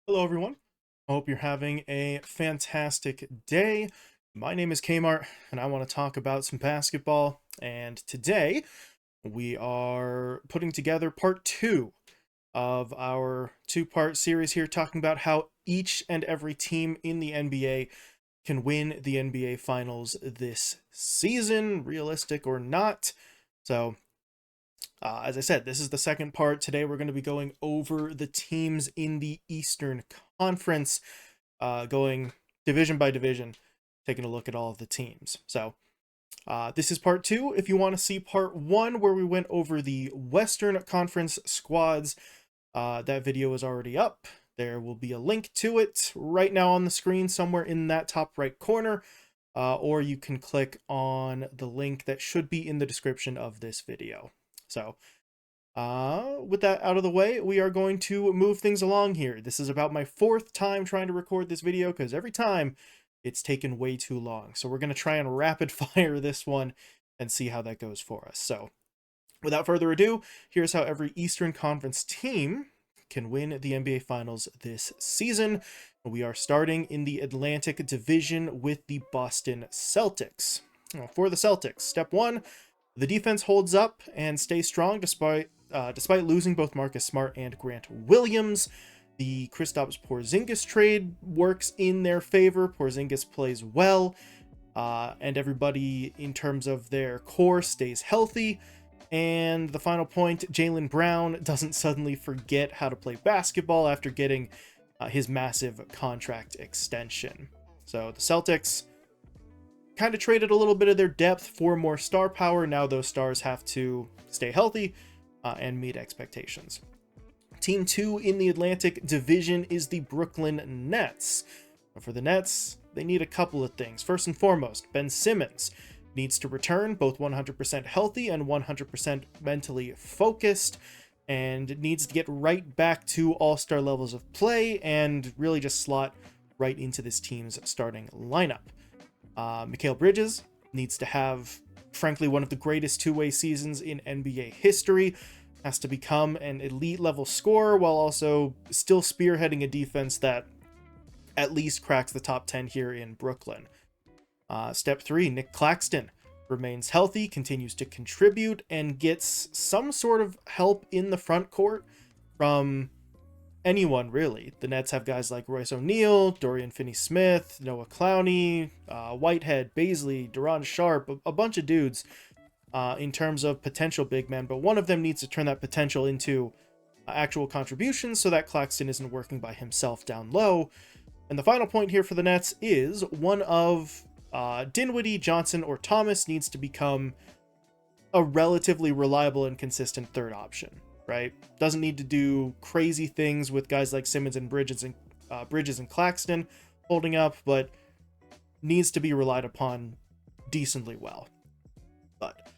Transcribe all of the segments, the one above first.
Hello, everyone. I hope you're having a fantastic day. My name is Kmart, and I want to talk about some basketball. And today, we are putting together part two of our two-part series here, talking about how each and every team in the NBA can win the NBA Finals this season, realistic or not. So, as I said, this is the second part. Today, we're going to be going over the teams in the Eastern Conference, going division by division, taking a look at all of the teams. So, this is part two. If you want to see part one, where we went over the Western Conference squads, that video is already up. There will be a link to it right now on the screen, somewhere in that top right corner, or you can click on the link that should be in the description of this video. So, with that out of the way, we are going to move things along here. This is about my fourth time trying to record this video, because every time it's taken way too long. So we're going to try and rapid fire this one and see how that goes for us. So, without further ado, here's how every Eastern Conference team can win the NBA Finals this season. We are starting in the Atlantic Division with the Boston Celtics. For the Celtics, step one, the defense holds up and stays strong despite losing both Marcus Smart and Grant Williams. The Kristaps Porzingis trade works in their favor. Porzingis plays well, and everybody in terms of their core stays healthy. And the final point, Jaylen Brown doesn't suddenly forget how to play basketball after getting his massive contract extension. So the Celtics kind of traded a little bit of their depth for more star power. Now those stars have to stay healthy and meet expectations. Team 2 in the Atlantic Division is the Brooklyn Nets. For the Nets, they need a couple of things. First and foremost, Ben Simmons needs to return, both 100% healthy and 100% mentally focused, and needs to get right back to all-star levels of play and really just slot right into this team's starting lineup. Mikal Bridges needs to have, frankly, one of the greatest two-way seasons in NBA history. Has to become an elite level scorer while also still spearheading a defense that at least cracks the top 10 here in Brooklyn. Step 3, Nick Claxton remains healthy, continues to contribute, and gets some sort of help in the front court from anyone, really. The Nets have guys like Royce O'Neal, Dorian Finney-Smith, Noah Clowney, Whitehead, Baisley, Duran Sharp, a bunch of dudes in terms of potential big men, but one of them needs to turn that potential into actual contributions so that Claxton isn't working by himself down low. And the final point here for the Nets is one of Dinwiddie, Johnson, or Thomas needs to become a relatively reliable and consistent third option. Right? Doesn't need to do crazy things with guys like Simmons and Bridges and Claxton holding up, but needs to be relied upon decently well. But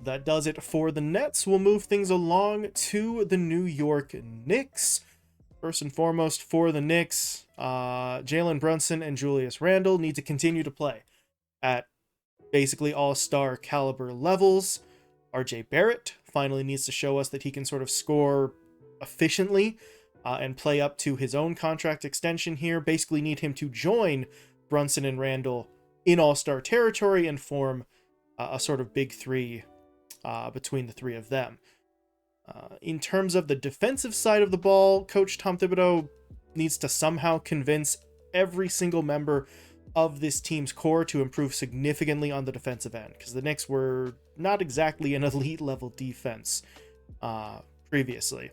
that does it for the Nets. We'll move things along to the New York Knicks. First and foremost, for the Knicks, Jalen Brunson and Julius Randle need to continue to play at basically all-star caliber levels. RJ Barrett finally needs to show us that he can sort of score efficiently and play up to his own contract extension here. Basically need him to join Brunson and Randle in all-star territory and form a sort of big three between the three of them. In terms of the defensive side of the ball, Coach Tom Thibodeau needs to somehow convince every single member of this team's core to improve significantly on the defensive end, because the Knicks were not exactly an elite level defense previously.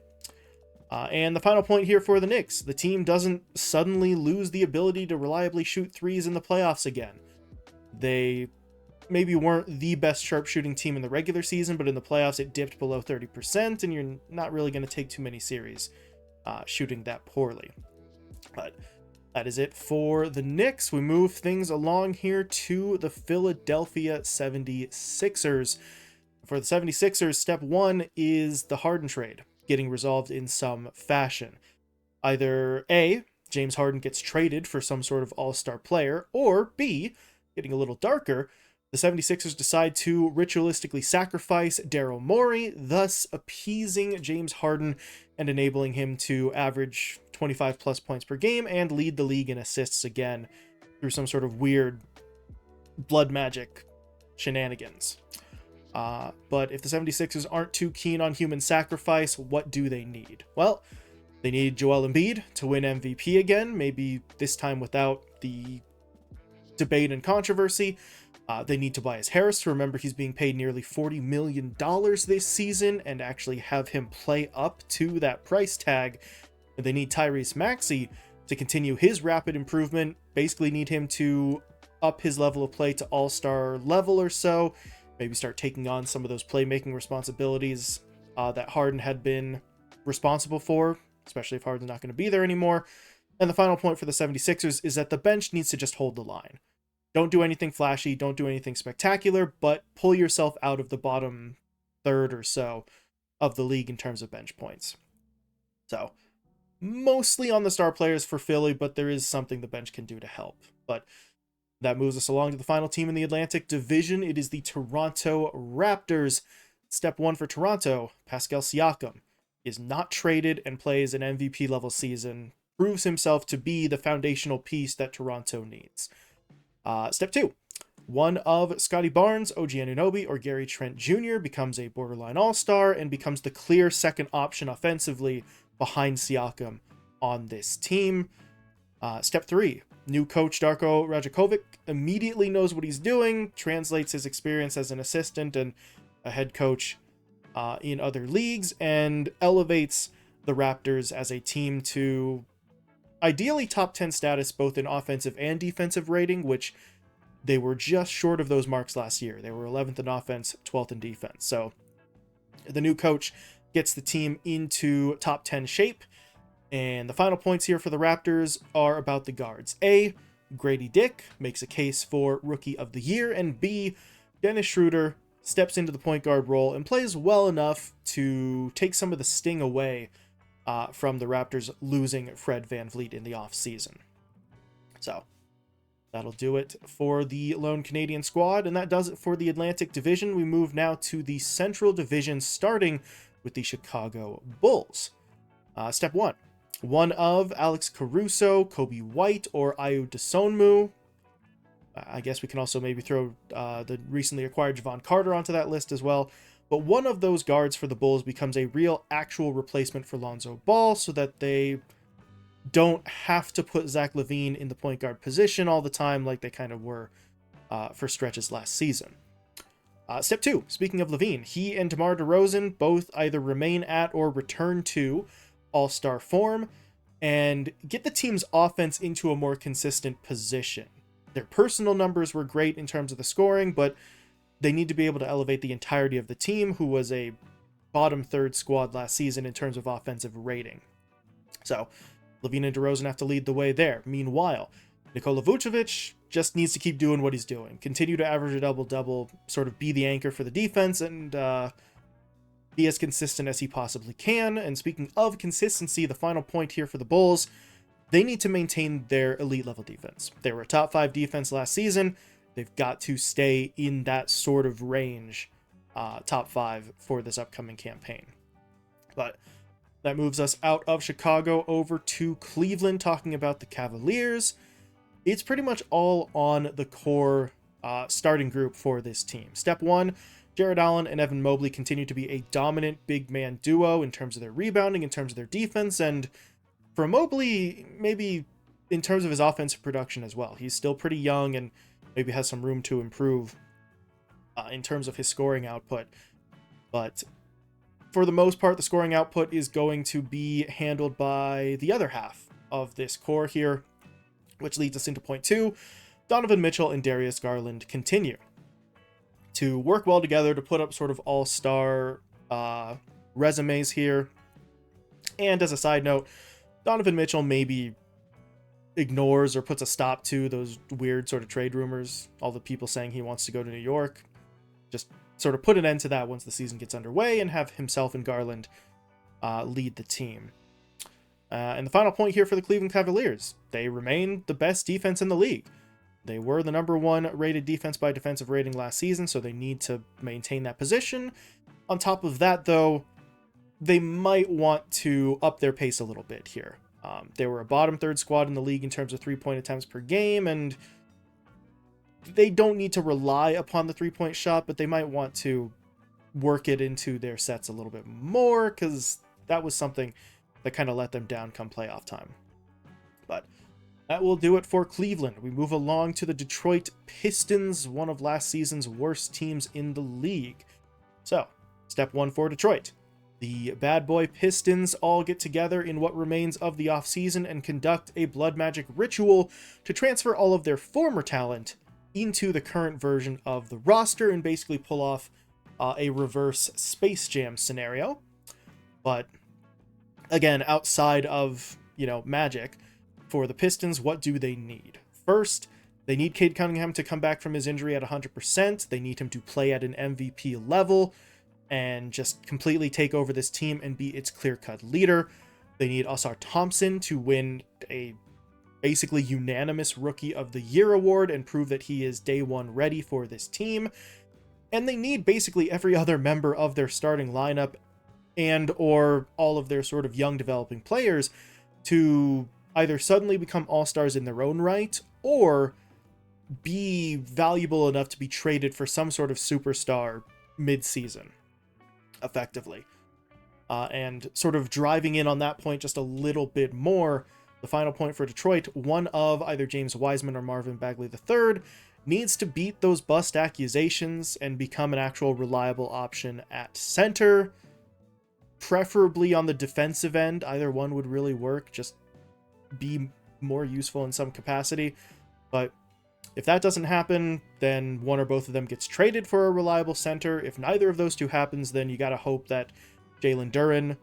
And the final point here for the Knicks, the team doesn't suddenly lose the ability to reliably shoot threes in the playoffs again. They maybe weren't the best sharpshooting team in the regular season, but in the playoffs it dipped below 30%, and you're not really going to take too many series shooting that poorly. But that is it for the Knicks. We move things along here to the Philadelphia 76ers. For the 76ers, step 1 is the Harden trade getting resolved in some fashion. Either A, James Harden gets traded for some sort of all-star player, or B, getting a little darker, the 76ers decide to ritualistically sacrifice Daryl Morey, thus appeasing James Harden and enabling him to average 25 plus points per game and lead the league in assists again through some sort of weird blood magic shenanigans. But if the 76ers aren't too keen on human sacrifice, what do they need? Well, they need Joel Embiid to win MVP again, maybe this time without the debate and controversy. They need Tobias Harris to remember he's being paid nearly $40 million this season and actually have him play up to that price tag. And they need Tyrese Maxey to continue his rapid improvement, basically need him to up his level of play to all-star level or so, maybe start taking on some of those playmaking responsibilities that Harden had been responsible for, especially if Harden's not going to be there anymore. And the final point for the 76ers is that the bench needs to just hold the line. Don't do anything flashy, don't do anything spectacular, but pull yourself out of the bottom third or so of the league in terms of bench points. So, mostly on the star players for Philly, but there is something the bench can do to help. But that moves us along to the final team in the Atlantic Division. It is the Toronto Raptors. Step one for Toronto, Pascal Siakam is not traded and plays an MVP level season, proves himself to be the foundational piece that Toronto needs. Step two, one of Scotty Barnes, OG Anunoby, or Gary Trent Jr. becomes a borderline all-star and becomes the clear second option offensively behind Siakam on this team. Step three, new coach Darko Rajakovic immediately knows what he's doing, translates his experience as an assistant and a head coach in other leagues, and elevates the Raptors as a team to ideally top 10 status both in offensive and defensive rating, which they were just short of those marks last year. They were 11th in offense, 12th in defense. So the new coach gets the team into top 10 shape. And the final points here for the Raptors are about the guards. A, Grady Dick makes a case for Rookie of the Year, and B, Dennis Schroeder steps into the point guard role and plays well enough to take some of the sting away from the Raptors losing Fred VanVleet in the offseason. So that'll do it for the lone Canadian squad, and that does it for the Atlantic Division. We move now to the Central Division, starting with the Chicago Bulls. Step one of Alex Caruso, Kobe White, or Ayo Dosunmu. I guess we can also maybe throw the recently acquired Javon Carter onto that list as well. But one of those guards for the Bulls becomes a real actual replacement for Lonzo Ball so that they don't have to put Zach LaVine in the point guard position all the time like they kind of were for stretches last season. Step two, speaking of LaVine, he and DeMar DeRozan both either remain at or return to all-star form and get the team's offense into a more consistent position. Their personal numbers were great in terms of the scoring, but they need to be able to elevate the entirety of the team, who was a bottom third squad last season in terms of offensive rating. So LaVine and DeRozan have to lead the way there. Meanwhile, Nikola Vucevic just needs to keep doing what he's doing. Continue to average a double-double, sort of be the anchor for the defense, and be as consistent as he possibly can. And speaking of consistency, the final point here for the Bulls, they need to maintain their elite level defense. They were a top 5 defense last season. They've got to stay in that sort of range, top 5 for this upcoming campaign. But that moves us out of Chicago over to Cleveland, talking about the Cavaliers. It's pretty much all on the core starting group for this team. Step one, Jared Allen and Evan Mobley continue to be a dominant big man duo in terms of their rebounding, in terms of their defense, and for Mobley, maybe in terms of his offensive production as well. He's still pretty young and maybe has some room to improve in terms of his scoring output. But for the most part, the scoring output is going to be handled by the other half of this core here, which leads us into point two. Donovan Mitchell and Darius Garland continue to work well together to put up sort of all-star resumes here. And as a side note, Donovan Mitchell maybe ignores or puts a stop to those weird sort of trade rumors, all the people saying he wants to go to New York. Just sort of put an end to that once the season gets underway and have himself and Garland lead the team. And the final point here for the Cleveland Cavaliers, they remain the best defense in the league. They were the number 1 rated defense by defensive rating last season, so they need to maintain that position. On top of that, though, they might want to up their pace a little bit here. They were a bottom third squad in the league in terms of 3-point attempts per game, and they don't need to rely upon the 3-point shot, but they might want to work it into their sets a little bit more, because that was something that kind of let them down come playoff time. But that will do it for Cleveland. We move along to the Detroit Pistons, one of last season's worst teams in the league. So, step one for Detroit. The bad boy Pistons all get together in what remains of the offseason and conduct a blood magic ritual to transfer all of their former talent into the current version of the roster and basically pull off a reverse Space Jam scenario. But again, outside of, magic, for the Pistons, what do they need? First, they need Cade Cunningham to come back from his injury at 100%. They need him to play at an MVP level and just completely take over this team and be its clear-cut leader. They need Ausar Thompson to win a basically unanimous Rookie of the Year award and prove that he is day one ready for this team. And they need basically every other member of their starting lineup and or all of their sort of young developing players to either suddenly become all-stars in their own right or be valuable enough to be traded for some sort of superstar mid-season, effectively. And sort of driving in on that point just a little bit more, the final point for Detroit, one of either James Wiseman or Marvin Bagley III needs to beat those bust accusations and become an actual reliable option at center, preferably on the defensive end. Either one would really work, just be more useful in some capacity. But if that doesn't happen, then one or both of them gets traded for a reliable center. If neither of those two happens, then you gotta hope that Jalen Duren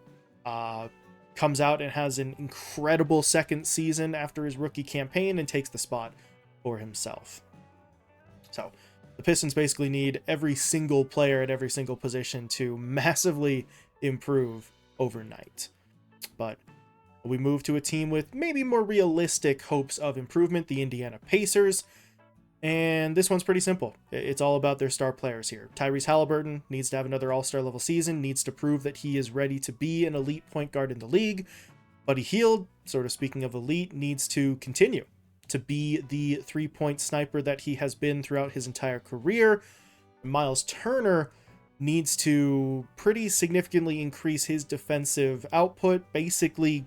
comes out and has an incredible second season after his rookie campaign and takes the spot for himself. So the Pistons basically need every single player at every single position to massively improve overnight. But we move to a team with maybe more realistic hopes of improvement, the Indiana Pacers. And this one's pretty simple. It's all about their star players here. Tyrese Halliburton needs to have another all-star level season, needs to prove that he is ready to be an elite point guard in the league. Buddy Hield, sort of speaking of elite, needs to continue to be the three-point sniper that he has been throughout his entire career. Miles Turner needs to pretty significantly increase his defensive output, basically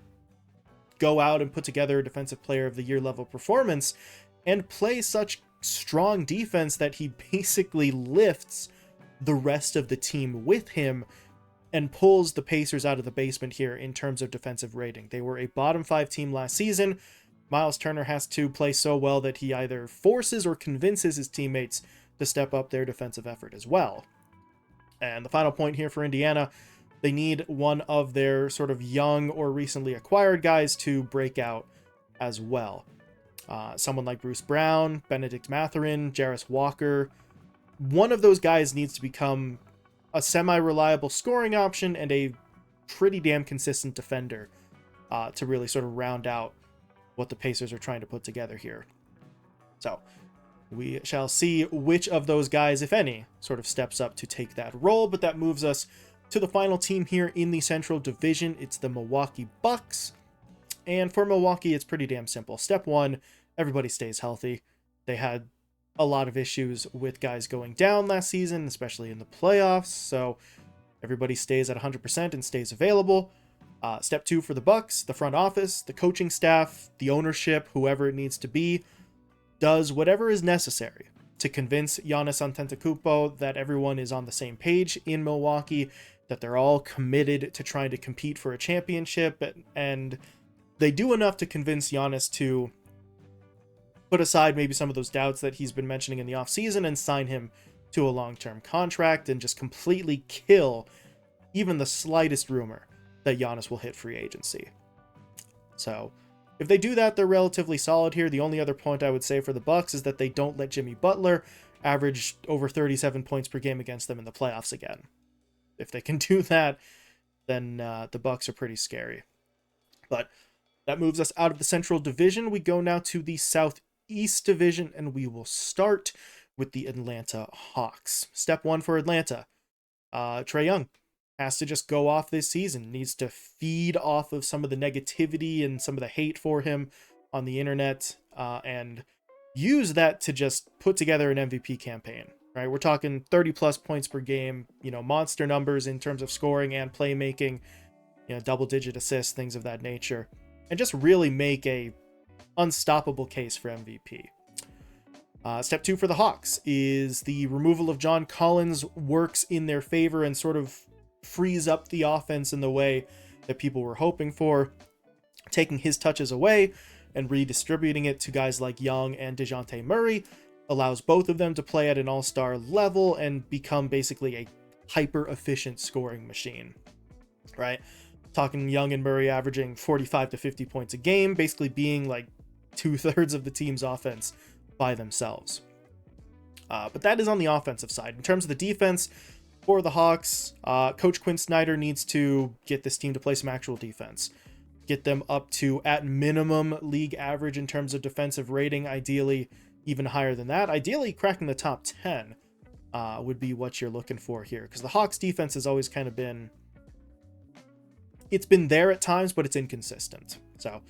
go out and put together a defensive player of the year level performance and play such strong defense that he basically lifts the rest of the team with him and pulls the Pacers out of the basement here in terms of defensive rating. They were a bottom 5 team last season. Miles Turner has to play so well that he either forces or convinces his teammates to step up their defensive effort as well. And the final point here for Indiana, they need one of their sort of young or recently acquired guys to break out as well. Someone like Bruce Brown, Benedict Mathurin, Jarris Walker. One of those guys needs to become a semi-reliable scoring option and a pretty damn consistent defender to really sort of round out what the Pacers are trying to put together here. So we shall see which of those guys, if any, sort of steps up to take that role, but that moves us to the final team here in the Central Division. It's the Milwaukee Bucks. And for Milwaukee, it's pretty damn simple. Step one, everybody stays healthy. They had a lot of issues with guys going down last season, especially in the playoffs, so everybody stays at 100% and stays available. Step two for the Bucks, the front office, the coaching staff, the ownership, whoever it needs to be, does whatever is necessary to convince Giannis Antetokounmpo that everyone is on the same page in Milwaukee, that they're all committed to trying to compete for a championship, and they do enough to convince Giannis to put aside maybe some of those doubts that he's been mentioning in the offseason and sign him to a long-term contract and just completely kill even the slightest rumor that Giannis will hit free agency. So if they do that, they're relatively solid here. The only other point I would say for the Bucks is that they don't let Jimmy Butler average over 37 points per game against them in the playoffs again. If they can do that, then the Bucks are pretty scary. But that moves us out of the Central Division. We go now to the Southeast Division, and we will start with the Atlanta Hawks. Step one for Atlanta, Trae Young. has to just go off this season, needs to feed off of some of the negativity and some of the hate for him on the internet, and use that to just put together an MVP campaign, right? We're talking 30 plus points per game, monster numbers in terms of scoring and playmaking, double digit assists, things of that nature, and just really make a unstoppable case for MVP. Step 2 for the Hawks is the removal of John Collins works in their favor and sort of frees up the offense in the way that people were hoping for, taking his touches away and redistributing it to guys like Young and DeJounte Murray allows both of them to play at an all-star level and become basically a hyper-efficient scoring machine, right? Talking Young and Murray averaging 45 to 50 points a game, basically being like 2/3 of the team's offense by themselves. But that is on the offensive side. In terms of the defense for the Hawks, Coach Quinn Snyder needs to get this team to play some actual defense. Get them up to, at minimum, league average in terms of defensive rating, ideally even higher than that. Ideally, cracking the top 10 would be what you're looking for here, because the Hawks defense has always kind of been... It's been there at times, but it's inconsistent. So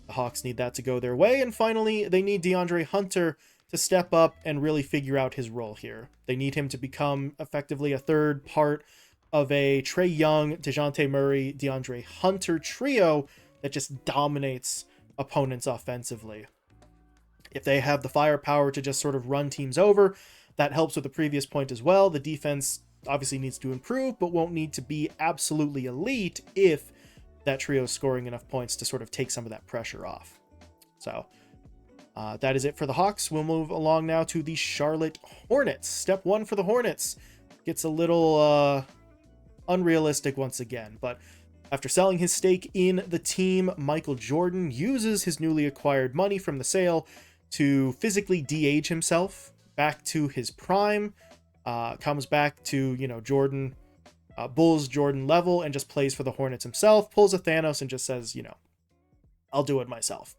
the Hawks need that to go their way. And finally, they need DeAndre Hunter to step up and really figure out his role here. They need him to become effectively a third part of a Trae Young, DeJounte Murray, DeAndre Hunter trio that just dominates opponents offensively. If they have the firepower to just sort of run teams over, that helps with the previous point as well. The defense obviously needs to improve, but won't need to be absolutely elite if that trio is scoring enough points to sort of take some of that pressure off. So that is it for the Hawks. We'll move along now to the Charlotte Hornets. Step 1 for the Hornets gets a little unrealistic once again, but after selling his stake in the team, Michael Jordan uses his newly acquired money from the sale to physically de-age himself back to his prime, comes back to, Jordan, Bulls Jordan level, and just plays for the Hornets himself, pulls a Thanos and just says, I'll do it myself.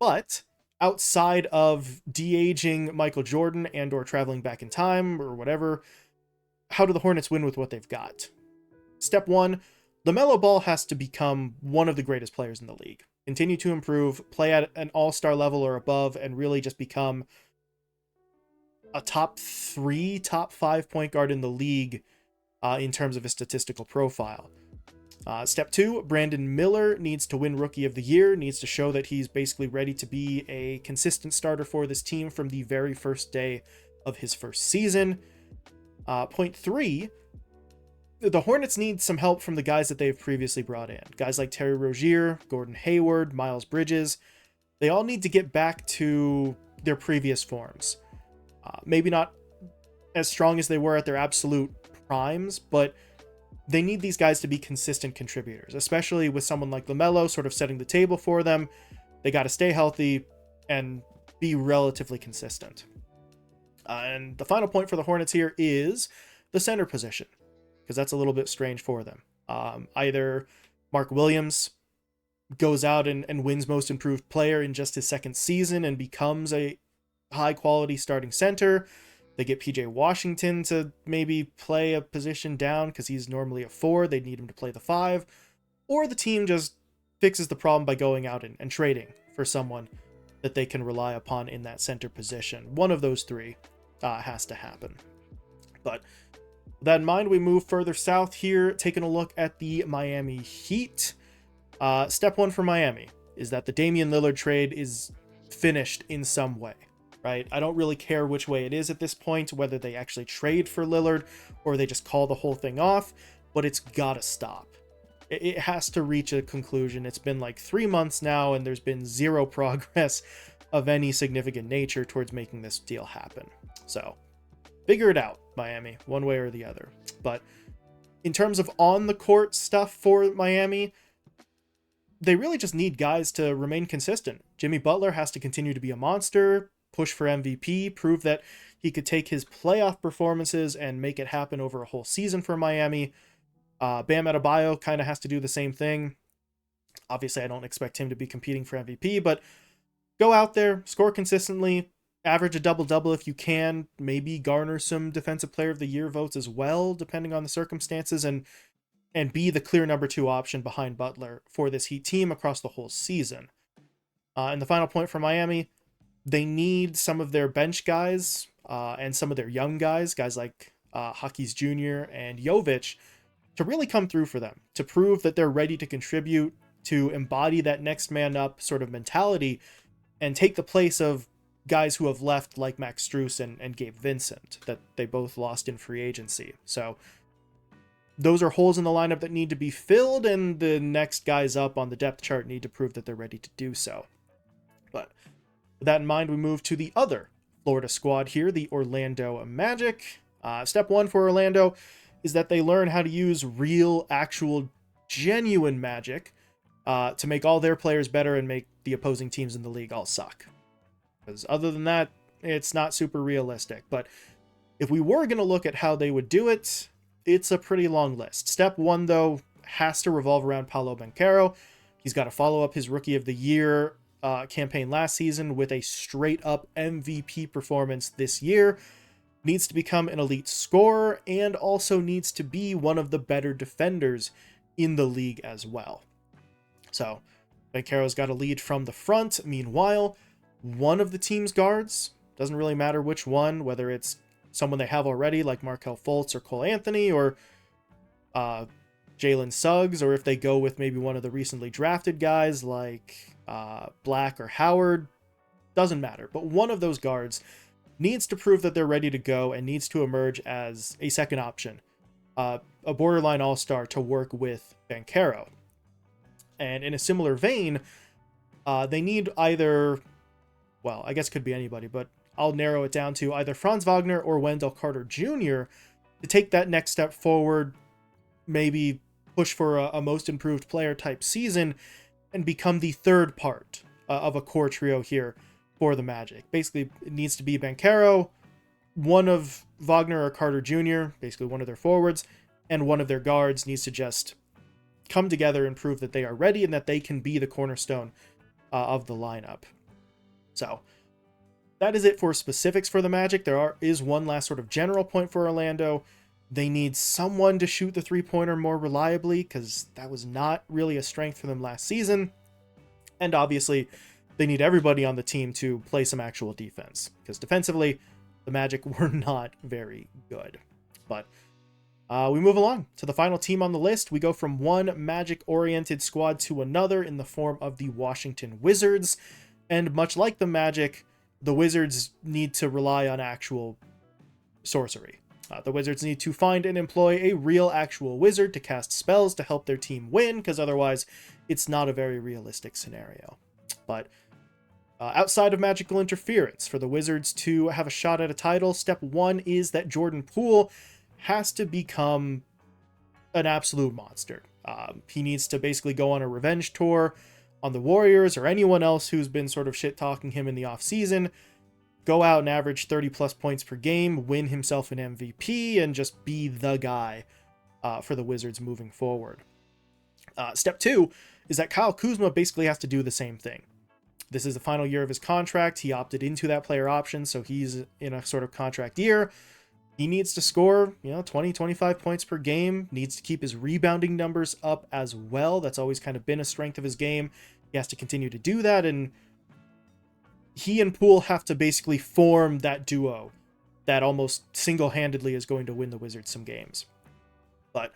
But outside of de-aging Michael Jordan and or traveling back in time or whatever, how do the Hornets win with what they've got? Step 1, LaMelo Ball has to become one of the greatest players in the league. Continue to improve, play at an all-star level or above, and really just become a top 3, top 5 point guard in the league in terms of his statistical profile. Step 2, Brandon Miller needs to win Rookie of the Year, needs to show that he's basically ready to be a consistent starter for this team from the very first day of his first season. Point 3, the Hornets need some help from the guys that they've previously brought in. Guys like Terry Rozier, Gordon Hayward, Miles Bridges. They all need to get back to their previous forms. Maybe not as strong as they were at their absolute primes, but they need these guys to be consistent contributors, especially with someone like LaMelo sort of setting the table for them. They got to stay healthy and be relatively consistent. And the final point for the Hornets here is the center position, because that's a little bit strange for them. Either Mark Williams goes out and wins most improved player in just his second season and becomes a high-quality starting center. They get PJ Washington to maybe play a position down because he's normally a 4. They need him to play the 5. Or the team just fixes the problem by going out and trading for someone that they can rely upon in that center position. One of those 3 has to happen. But with that in mind, we move further south here, taking a look at the Miami Heat. Step 1 for Miami is that the Damian Lillard trade is finished in some way. Right? I don't really care which way it is at this point, whether they actually trade for Lillard or they just call the whole thing off, but it's gotta stop. It has to reach a conclusion. It's been like 3 months now, and there's been zero progress of any significant nature towards making this deal happen. So, figure it out, Miami, one way or the other. But in terms of on-the-court stuff for Miami, they really just need guys to remain consistent. Jimmy Butler has to continue to be a monster, push for MVP, prove that he could take his playoff performances and make it happen over a whole season for Miami. Bam Adebayo kind of has to do the same thing. Obviously, I don't expect him to be competing for MVP, but go out there, score consistently, average a double-double if you can, maybe garner some Defensive Player of the Year votes as well, depending on the circumstances, and be the clear number 2 option behind Butler for this Heat team across the whole season. And the final point for Miami, they need some of their bench guys and some of their young guys like Huckies Jr. and Jovic, to really come through for them, to prove that they're ready to contribute, to embody that next man up sort of mentality, and take the place of guys who have left like Max Strus and Gabe Vincent, that they both lost in free agency. So those are holes in the lineup that need to be filled, and the next guys up on the depth chart need to prove that they're ready to do so. But with that in mind, we move to the other Florida squad here, the Orlando Magic. Step 1 for Orlando is that they learn how to use real, actual, genuine magic to make all their players better and make the opposing teams in the league all suck. Because other than that, it's not super realistic. But if we were going to look at how they would do it, it's a pretty long list. Step 1, though, has to revolve around Paolo Banchero. He's got to follow up his Rookie of the Year campaign last season with a straight-up MVP performance this year. Needs to become an elite scorer, and also needs to be one of the better defenders in the league as well. So, Banchero's got to lead from the front. Meanwhile, one of the team's guards, doesn't really matter which one, whether it's someone they have already like Markelle Fultz or Cole Anthony, or Jalen Suggs, or if they go with maybe one of the recently drafted guys like Black or Howard, doesn't matter. But one of those guards needs to prove that they're ready to go and needs to emerge as a second option, a borderline all-star to work with Banchero. And in a similar vein, they need either, well, I guess it could be anybody, but I'll narrow it down to either Franz Wagner or Wendell Carter Jr. to take that next step forward, maybe push for a most improved player type season, and become the third part of a core trio here for the Magic. Basically, it needs to be Banchero, one of Wagner or Carter Jr., basically one of their forwards, and one of their guards needs to just come together and prove that they are ready and that they can be the cornerstone of the lineup. So that is it for specifics for the Magic. There is one last sort of general point for Orlando. They need someone to shoot the three-pointer more reliably, because that was not really a strength for them last season. And obviously, they need everybody on the team to play some actual defense, because defensively, the Magic were not very good. But we move along to the final team on the list. We go from one Magic-oriented squad to another in the form of the Washington Wizards. And much like the Magic, the Wizards need to rely on actual sorcery. The Wizards need to find and employ a real actual wizard to cast spells to help their team win, because otherwise it's not a very realistic scenario. But outside of magical interference, for the Wizards to have a shot at a title, step 1 is that Jordan Poole has to become an absolute monster. He needs to basically go on a revenge tour on the Warriors or anyone else who's been sort of shit-talking him in the offseason, go out and average 30-plus points per game, win himself an MVP, and just be the guy for the Wizards moving forward. Step 2 is that Kyle Kuzma basically has to do the same thing. This is the final year of his contract. He opted into that player option, so he's in a sort of contract year. He needs to score, 20, 25 points per game, needs to keep his rebounding numbers up as well. That's always kind of been a strength of his game. He has to continue to do that, and he and Poole have to basically form that duo that almost single-handedly is going to win the Wizards some games. But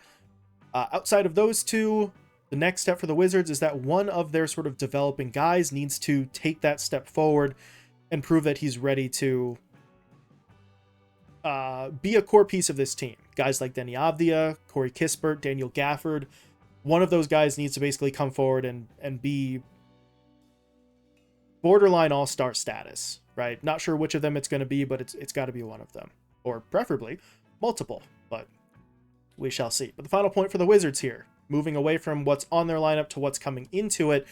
outside of those two, the next step for the Wizards is that one of their sort of developing guys needs to take that step forward and prove that he's ready to be a core piece of this team. Guys like Denny Avdia, Corey Kispert, Daniel Gafford, one of those guys needs to basically come forward and be borderline all-star status, right? Not sure which of them it's going to be, but it's got to be one of them. Or preferably multiple, but we shall see. But the final point for the Wizards here, moving away from what's on their lineup to what's coming into it,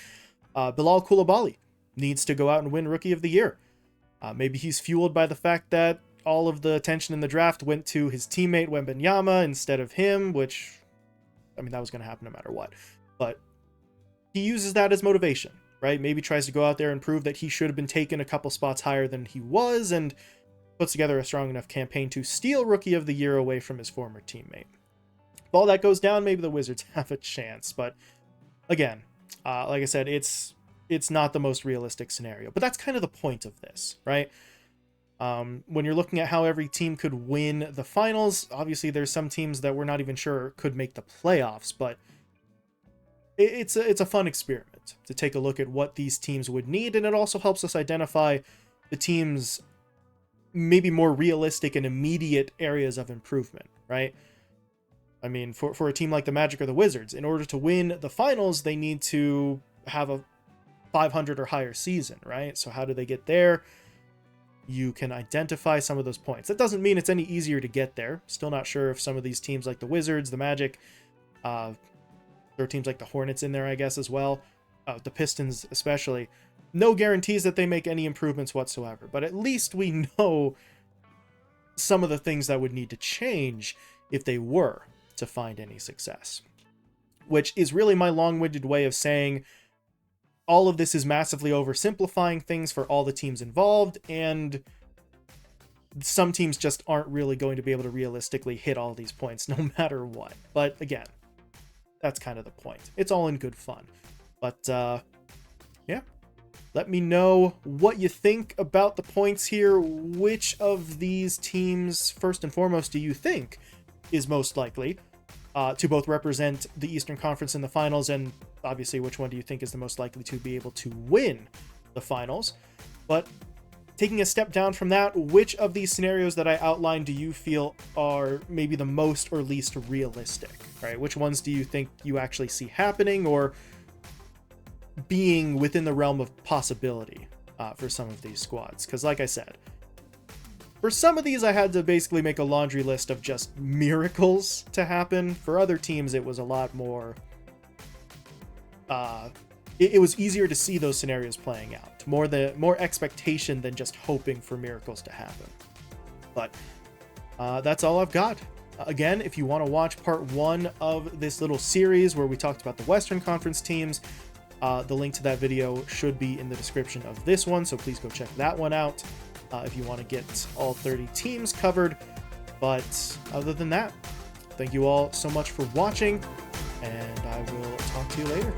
Bilal Coulibaly needs to go out and win Rookie of the Year. Maybe he's fueled by the fact that all of the attention in the draft went to his teammate Wembanyama instead of him, which, that was going to happen no matter what. But he uses that as motivation. right? Maybe tries to go out there and prove that he should have been taken a couple spots higher than he was, and puts together a strong enough campaign to steal Rookie of the Year away from his former teammate. If all that goes down, maybe the Wizards have a chance. But again, like I said, it's not the most realistic scenario. But that's kind of the point of this, right? When you're looking at how every team could win the finals, obviously there's some teams that we're not even sure could make the playoffs, but it's a fun experiment to take a look at what these teams would need, and it also helps us identify the teams' maybe more realistic and immediate areas of improvement, right? I mean, for a team like the Magic or the Wizards, in order to win the finals, they need to have a 500 or higher season, right? So how do they get there? You can identify some of those points. That doesn't mean it's any easier to get there. Still not sure if some of these teams like the Wizards, the Magic, there are teams like the Hornets in there, I guess, as well. The Pistons especially. No guarantees that they make any improvements whatsoever, but at least we know some of the things that would need to change if they were to find any success. Which is really my long-winded way of saying all of this is massively oversimplifying things for all the teams involved, and some teams just aren't really going to be able to realistically hit all these points no matter what. But again, that's kind of the point. It's all in good fun. But yeah, let me know what you think about the points here. Which of these teams, first and foremost, do you think is most likely to both represent the Eastern Conference in the finals, and obviously which one do you think is the most likely to be able to win the finals? But taking a step down from that, which of these scenarios that I outlined do you feel are maybe the most or least realistic, right? Which ones do you think you actually see happening or being within the realm of possibility for some of these squads? Because like I said, for some of these, I had to basically make a laundry list of just miracles to happen. For other teams, it was a lot more... it was easier to see those scenarios playing out. More expectation than just hoping for miracles to happen. But that's all I've got. Again, if you want to watch part 1 of this little series where we talked about the Western Conference teams, the link to that video should be in the description of this one, so please go check that one out if you want to get all 30 teams covered. But other than that, thank you all so much for watching, and I will talk to you later.